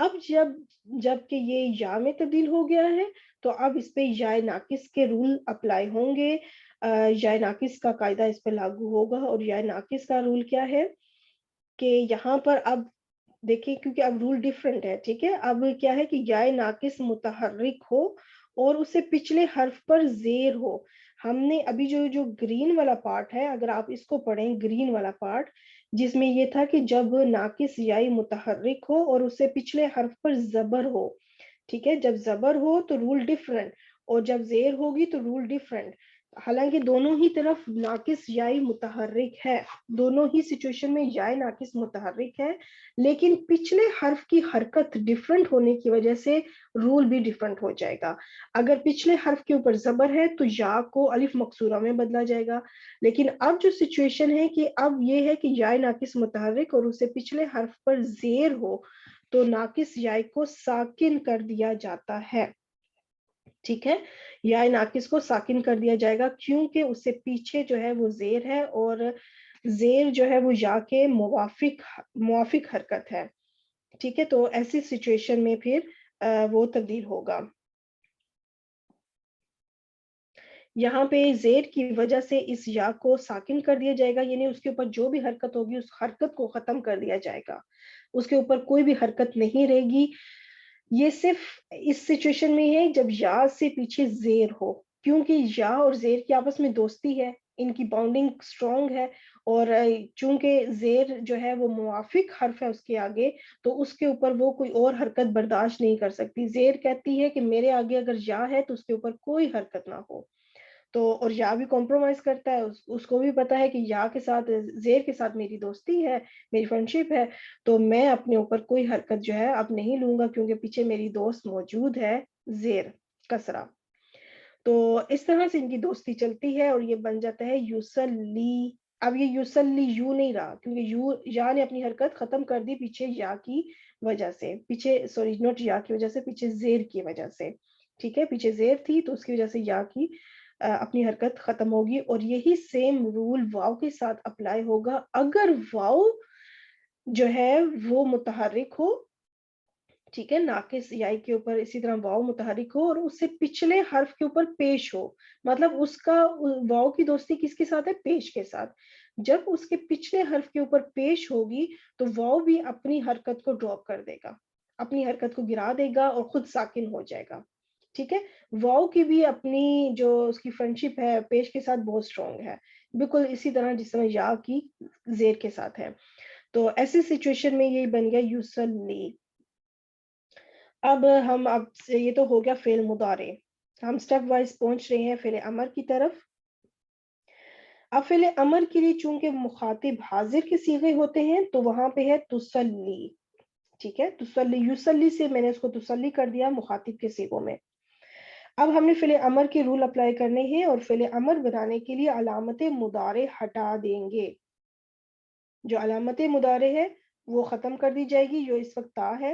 اب جب کہ یہ یا میں تبدیل ہو گیا ہے تو اب اس پہ یا ناقص کے رول اپلائی ہوں گے، یا ناقص کا قاعدہ اس پہ لاگو ہوگا. اور یا ناقص کا رول کیا ہے کہ یہاں پر اب دیکھیں کیونکہ اب رول ڈیفرنٹ ہے، ٹھیک ہے. اب کیا ہے کہ یا ناقص متحرک ہو اور اسے پچھلے حرف پر زیر ہو. ہم نے ابھی جو گرین والا پارٹ ہے، اگر آپ اس کو پڑھیں گرین والا پارٹ، جس میں یہ تھا کہ جب ناقص یائی متحرک ہو اور اسے پچھلے حرف پر زبر ہو، ٹھیک ہے، جب زبر ہو تو رول ڈیفرنٹ، اور جب زیر ہوگی تو رول ڈیفرنٹ. حالانکہ دونوں ہی طرف ناقص یائی متحرک ہے، دونوں ہی سچویشن میں یائی ناقص متحرک ہے، لیکن پچھلے حرف کی حرکت ڈیفرنٹ ہونے کی وجہ سے رول بھی ڈیفرنٹ ہو جائے گا. اگر پچھلے حرف کے اوپر زبر ہے تو یا کو الف مکسورہ میں بدلا جائے گا. لیکن اب جو سچویشن ہے کہ اب یہ ہے کہ یائی ناقص متحرک اور اسے پچھلے حرف پر زیر ہو تو ناقص یائی کو ساکن کر دیا جاتا ہے. ٹھیک ہے، یا ناقص کو ساکن کر دیا جائے گا کیونکہ اس سے پیچھے جو ہے وہ زیر ہے، اور زیر جو ہے وہ یا کے موافق حرکت ہے. ٹھیک ہے، تو ایسی سچویشن میں پھر وہ تبدیل ہوگا. یہاں پہ زیر کی وجہ سے اس یا کو ساکن کر دیا جائے گا، یعنی اس کے اوپر جو بھی حرکت ہوگی اس حرکت کو ختم کر دیا جائے گا، اس کے اوپر کوئی بھی حرکت نہیں رہے گی. یہ صرف اس سچویشن میں ہے جب یا سے پیچھے زیر ہو، کیونکہ یا اور زیر کی آپس میں دوستی ہے، ان کی باؤنڈنگ اسٹرانگ ہے، اور چونکہ زیر جو ہے وہ موافق حرف ہے اس کے آگے، تو اس کے اوپر وہ کوئی اور حرکت برداشت نہیں کر سکتی. زیر کہتی ہے کہ میرے آگے اگر یا ہے تو اس کے اوپر کوئی حرکت نہ ہو. تو اور یا بھی کمپرومائز کرتا ہے، اس کو بھی پتا ہے کہ یا کے ساتھ زیر کے ساتھ میری دوستی ہے، میری فرینڈشپ ہے، تو میں اپنے اوپر کوئی حرکت جو ہے اب نہیں لوں گا کیونکہ پیچھے میری دوست موجود ہے زیر کسرہ. تو اس طرح سے ان کی دوستی چلتی ہے اور یہ بن جاتا ہے یوسلی. اب یہ یوسلی یو نہیں رہا کیونکہ یا نے اپنی حرکت ختم کر دی پیچھے یا کی وجہ سے، پیچھے سوری نوٹ یا کی وجہ سے، پیچھے زیر کی وجہ سے. ٹھیک ہے، پیچھے زیر تھی تو اس کی وجہ سے یا کی اپنی حرکت ختم ہوگی. اور یہی سیم رول واو کے ساتھ اپلائی ہوگا اگر واو جو ہے وہ متحرک ہو. ٹھیک ہے، ناقص یائی کے اوپر اسی طرح واو متحرک ہو اور اس سے پچھلے حرف کے اوپر پیش ہو. مطلب اس کا واو کی دوستی کس کے ساتھ ہے؟ پیش کے ساتھ. جب اس کے پچھلے حرف کے اوپر پیش ہوگی تو واو بھی اپنی حرکت کو ڈراپ کر دے گا، اپنی حرکت کو گرا دے گا اور خود ساکن ہو جائے گا. ٹھیک ہے، واو کی بھی اپنی جو اس کی فرینڈشپ ہے پیش کے ساتھ بہت اسٹرانگ ہے، بالکل اسی طرح جس طرح یا کی زیر کے ساتھ ہے. تو ایسی سچویشن میں یہ بن گیا یوسلی. اب سے یہ تو ہو گیا فعل مضارع، ہم سٹیپ وائز پہنچ رہے ہیں فعل امر کی طرف. اب فعل امر کے لیے چونکہ مخاطب حاضر کے صیغے ہوتے ہیں تو وہاں پہ ہے تسلی. ٹھیک ہے، تسلی یوسلی سے میں نے اس کو تسلی کر دیا مخاطب کے صیغوں میں. اب ہم نے فعل امر کے رول اپلائی کرنے ہیں اور فعل امر بنانے کے لیے علامت مضارع ہٹا دیں گے. جو علامت مضارع ہے وہ ختم کر دی جائے گی جو اس وقت تا ہے.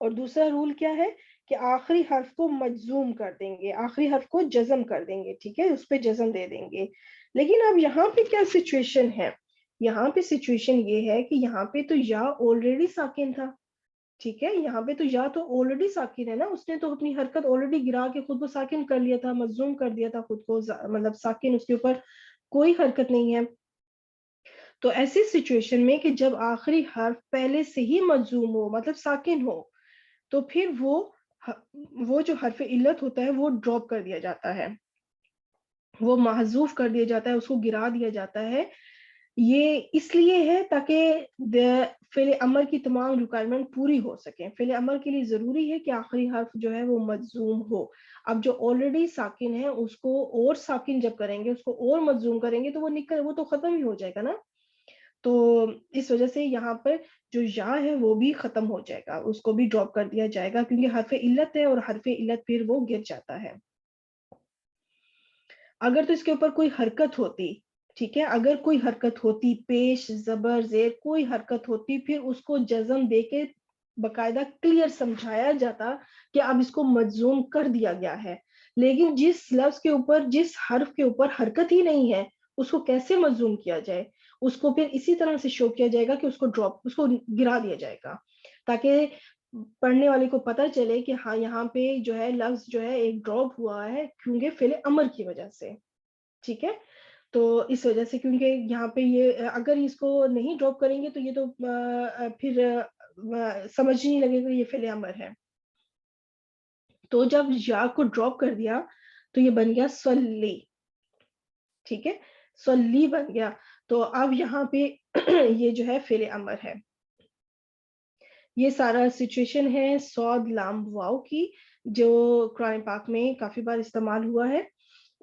اور دوسرا رول کیا ہے کہ آخری حرف کو مجزوم کر دیں گے، آخری حرف کو جزم کر دیں گے. ٹھیک ہے، اس پہ جزم دے دیں گے. لیکن اب یہاں پہ کیا سچویشن ہے؟ یہاں پہ سچویشن یہ ہے کہ یہاں پہ تو یا آلریڈی ساکن تھا. ٹھیک ہے، یہاں پہ تو یا تو آلریڈی ساکن ہے نا، اس نے تو اپنی حرکت آلریڈی گرا کے خود کو ساکن کر لیا تھا، مجزوم کر دیا تھا خود کو، مطلب ساکن، اس کے اوپر کوئی حرکت نہیں ہے. تو ایسی سچویشن میں کہ جب آخری حرف پہلے سے ہی مجزوم ہو مطلب ساکن ہو تو پھر وہ جو حرف علت ہوتا ہے وہ ڈراپ کر دیا جاتا ہے، وہ محذوف کر دیا جاتا ہے، اس کو گرا دیا جاتا ہے. یہ اس لیے ہے تاکہ فعل امر کی تمام ریکوائرمنٹ پوری ہو سکیں. فعل امر کے لیے ضروری ہے کہ آخری حرف جو ہے وہ مجزوم ہو. اب جو آلریڈی ساکن ہے اس کو اور ساکن جب کریں گے، اس کو اور مجزوم کریں گے تو وہ تو ختم ہی ہو جائے گا نا. تو اس وجہ سے یہاں پر جو یا ہے وہ بھی ختم ہو جائے گا، اس کو بھی ڈراپ کر دیا جائے گا کیونکہ حرف علت ہے اور حرف علت پھر وہ گر جاتا ہے. اگر تو اس کے اوپر کوئی حرکت ہوتی، ٹھیک ہے، اگر کوئی حرکت ہوتی، پیش، زبر، زیر، کوئی حرکت ہوتی، پھر اس کو جزم دے کے باقاعدہ کلیئر سمجھایا جاتا کہ اب اس کو مجزوم کر دیا گیا ہے. لیکن جس لفظ کے اوپر، جس حرف کے اوپر حرکت ہی نہیں ہے اس کو کیسے مجزوم کیا جائے؟ اس کو پھر اسی طرح سے شو کیا جائے گا کہ اس کو گرا دیا جائے گا. تاکہ پڑھنے والے کو پتہ چلے کہ ہاں یہاں پہ جو ہے لفظ جو ہے ایک ڈراپ ہوا ہے کیونکہ فعل امر کی وجہ سے، ٹھیک ہے؟ تو اس وجہ سے، کیونکہ یہاں پہ یہ اگر اس کو نہیں ڈراپ کریں گے تو یہ تو پھر سمجھ نہیں لگے گا یہ فعل امر ہے. تو جب یا کو ڈراپ کر دیا تو یہ بن گیا صلی، ٹھیک ہے، صلی بن گیا. تو اب یہاں پہ یہ جو ہے فعل امر ہے. یہ سارا سچویشن ہے صاد لام واو کی، جو قرآن پاک میں کافی بار استعمال ہوا ہے.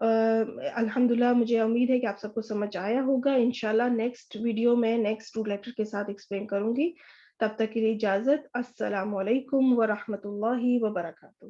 الحمدللہ مجھے امید ہے کہ آپ سب کو سمجھ آیا ہوگا. انشاءاللہ نیکسٹ ویڈیو میں نیکسٹ 2 لیٹر کے ساتھ ایکسپلین کروں گی. تب تک کے لیے اجازت. السلام علیکم ورحمۃ اللہ وبرکاتہ.